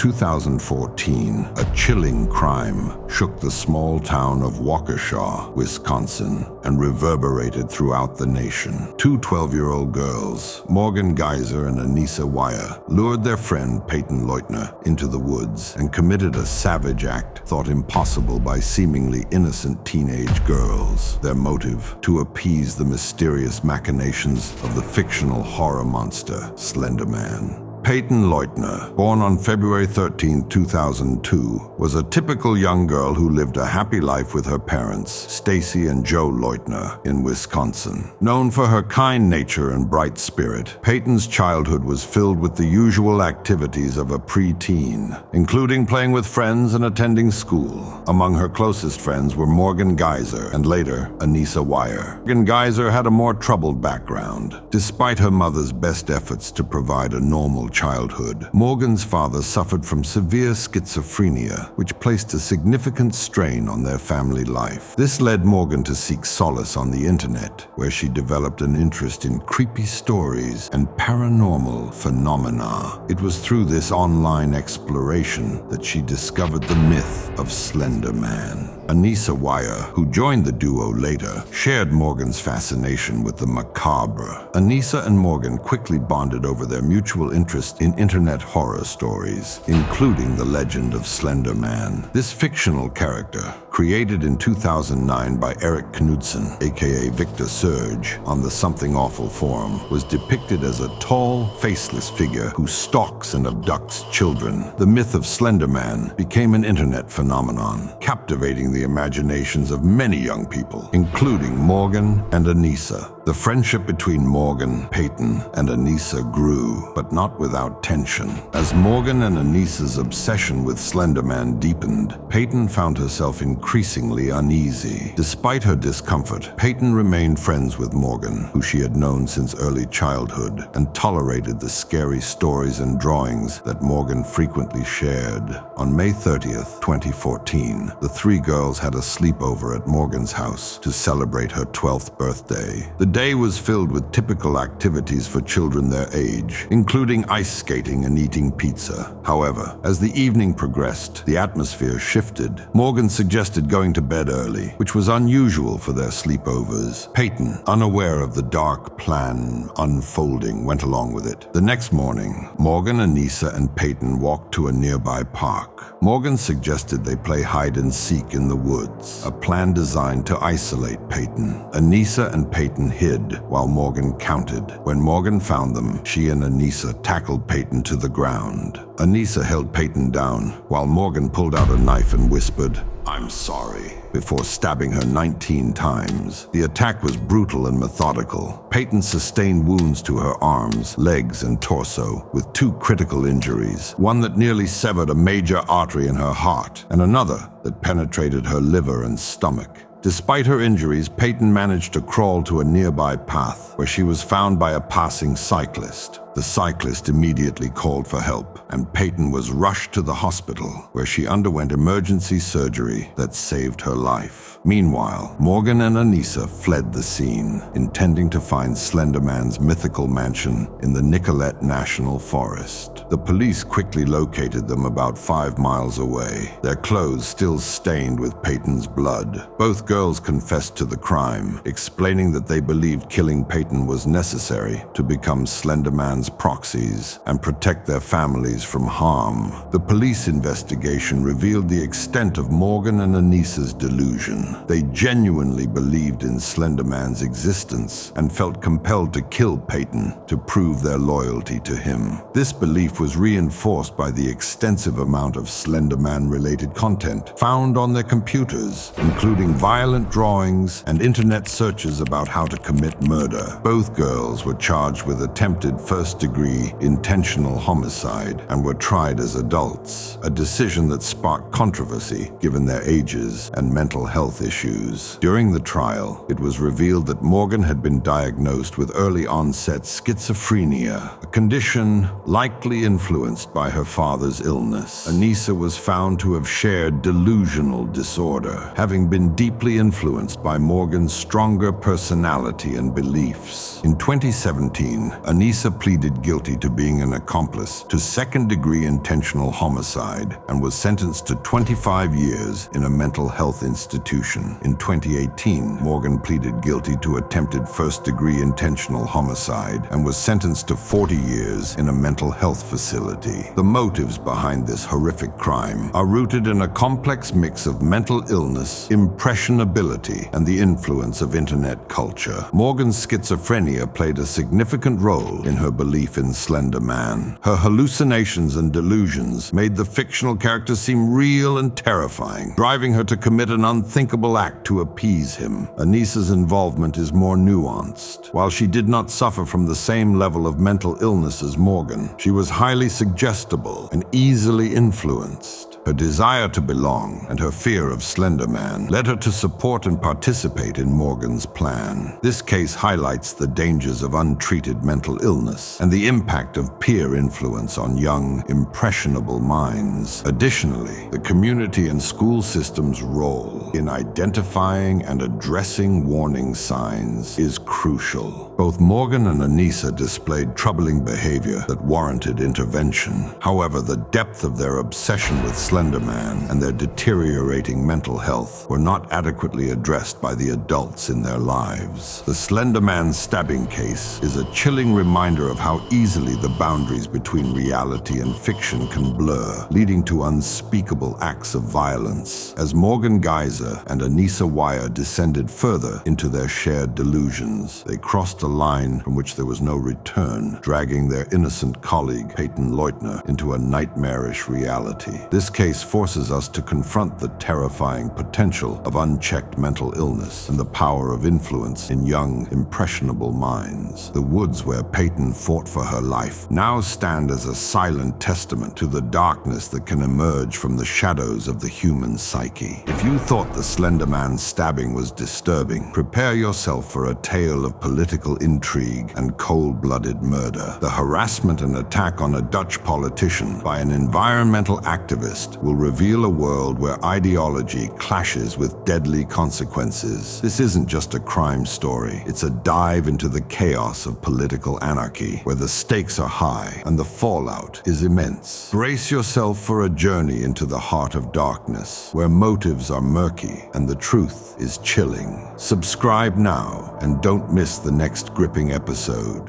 2014, a chilling crime shook the small town of Waukesha, Wisconsin, and reverberated throughout the nation. Two 12-year-old girls, Morgan Geyser and Anissa Weier, lured their friend Peyton Leutner into the woods and committed a savage act thought impossible by seemingly innocent teenage girls. Their motive: to appease the mysterious machinations of the fictional horror monster, Slenderman. Peyton Leutner, born on February 13, 2002, was a typical young girl who lived a happy life with her parents, Stacy and Joe Leutner, in Wisconsin. Known for her kind nature and bright spirit, Peyton's childhood was filled with the usual activities of a preteen, including playing with friends and attending school. Among her closest friends were Morgan Geyser and later Anissa Weier. Morgan Geyser had a more troubled background. Despite her mother's best efforts to provide a normal childhood, Morgan's father suffered from severe schizophrenia, which placed a significant strain on their family life. This led Morgan to seek solace on the internet, where she developed an interest in creepy stories and paranormal phenomena. It was through this online exploration that she discovered the myth of Slenderman. Anissa Weier, who joined the duo later, shared Morgan's fascination with the macabre. Anissa and Morgan quickly bonded over their mutual interest in internet horror stories, including the legend of Slenderman. This fictional character, created in 2009 by Eric Knudsen, aka Victor Surge, on the Something Awful forum, was depicted as a tall, faceless figure who stalks and abducts children. The myth of Slenderman became an internet phenomenon, captivating the imaginations of many young people, including Morgan and Anissa. The friendship between Morgan, Peyton, and Anissa grew, but not without tension. As Morgan and Anissa's obsession with Slenderman deepened, Peyton found herself increasingly uneasy. Despite her discomfort, Peyton remained friends with Morgan, who she had known since early childhood, and tolerated the scary stories and drawings that Morgan frequently shared. On May 30th, 2014, the three girls had a sleepover at Morgan's house to celebrate her 12th birthday. The day was filled with typical activities for children their age, including ice skating and eating pizza. However, as the evening progressed, the atmosphere shifted. Morgan suggested going to bed early, which was unusual for their sleepovers. Peyton, unaware of the dark plan unfolding, went along with it. The next morning, Morgan, Anissa, and Peyton walked to a nearby park. Morgan suggested they play hide and seek in the woods, a plan designed to isolate Peyton. Anissa and Peyton hid while Morgan counted. When Morgan found them, she and Anissa tackled Peyton to the ground. Anissa held Peyton down while Morgan pulled out a knife and whispered, "I'm sorry," before stabbing her 19 times. The attack was brutal and methodical. Peyton sustained wounds to her arms, legs, and torso, with two critical injuries, one that nearly severed a major artery in her heart, and another that penetrated her liver and stomach. Despite her injuries, Peyton managed to crawl to a nearby path, where she was found by a passing cyclist. The cyclist immediately called for help, and Peyton was rushed to the hospital, where she underwent emergency surgery that saved her life. Meanwhile, Morgan and Anissa fled the scene, intending to find Slenderman's mythical mansion in the Nicolet National Forest. The police quickly located them about 5 miles away, their clothes still stained with Peyton's blood. Both girls confessed to the crime, explaining that they believed killing Peyton was necessary to become Slenderman's proxies and protect their families from harm. The police investigation revealed the extent of Morgan and Anissa's delusion. They genuinely believed in Slenderman's existence and felt compelled to kill Peyton to prove their loyalty to him. This belief was reinforced by the extensive amount of Slenderman-related content found on their computers, including violent drawings and internet searches about how to commit murder. Both girls were charged with attempted first-degree intentional homicide and were tried as adults, a decision that sparked controversy given their ages and mental health issues. During the trial, it was revealed that Morgan had been diagnosed with early-onset schizophrenia, a condition likely influenced by her father's illness. Anissa was found to have shared delusional disorder, having been deeply influenced by Morgan's stronger personality and beliefs. In 2017, Anissa pleaded pleaded guilty to being an accomplice to second-degree intentional homicide and was sentenced to 25 years in a mental health institution. In 2018, Morgan pleaded guilty to attempted first-degree intentional homicide and was sentenced to 40 years in a mental health facility. The motives behind this horrific crime are rooted in a complex mix of mental illness, impressionability, and the influence of internet culture. Morgan's schizophrenia played a significant role in her belief in Slenderman. Her hallucinations and delusions made the fictional character seem real and terrifying, driving her to commit an unthinkable act to appease him. Anissa's involvement is more nuanced. While she did not suffer from the same level of mental illness as Morgan, she was highly suggestible and easily influenced. Her desire to belong and her fear of Slenderman led her to support and participate in Morgan's plan. This case highlights the dangers of untreated mental illness and the impact of peer influence on young, impressionable minds. Additionally, the community and school system's role in identifying and addressing warning signs is crucial. Both Morgan and Anissa displayed troubling behavior that warranted intervention. However, the depth of their obsession with Slenderman and their deteriorating mental health were not adequately addressed by the adults in their lives. The Slenderman stabbing case is a chilling reminder of how easily the boundaries between reality and fiction can blur, leading to unspeakable acts of violence. As Morgan Geyser and Anissa Wire descended further into their shared delusions, they crossed a line from which there was no return, dragging their innocent colleague, Peyton Leutner, into a nightmarish reality. This case forces us to confront the terrifying potential of unchecked mental illness and the power of influence in young, impressionable minds. The woods where Peyton fought for her life now stand as a silent testament to the darkness that can emerge from the shadows of the human psyche. If you thought the Slenderman stabbing was disturbing, prepare yourself for a tale of political intrigue and cold-blooded murder. The harassment and attack on a Dutch politician by an environmental activist will reveal a world where ideology clashes with deadly consequences. This isn't just a crime story. It's a dive into the chaos of political anarchy, where the stakes are high and the fallout is immense. Brace yourself for a journey into the heart of darkness, where motives are murky and the truth is chilling. Subscribe now and don't miss the next gripping episode.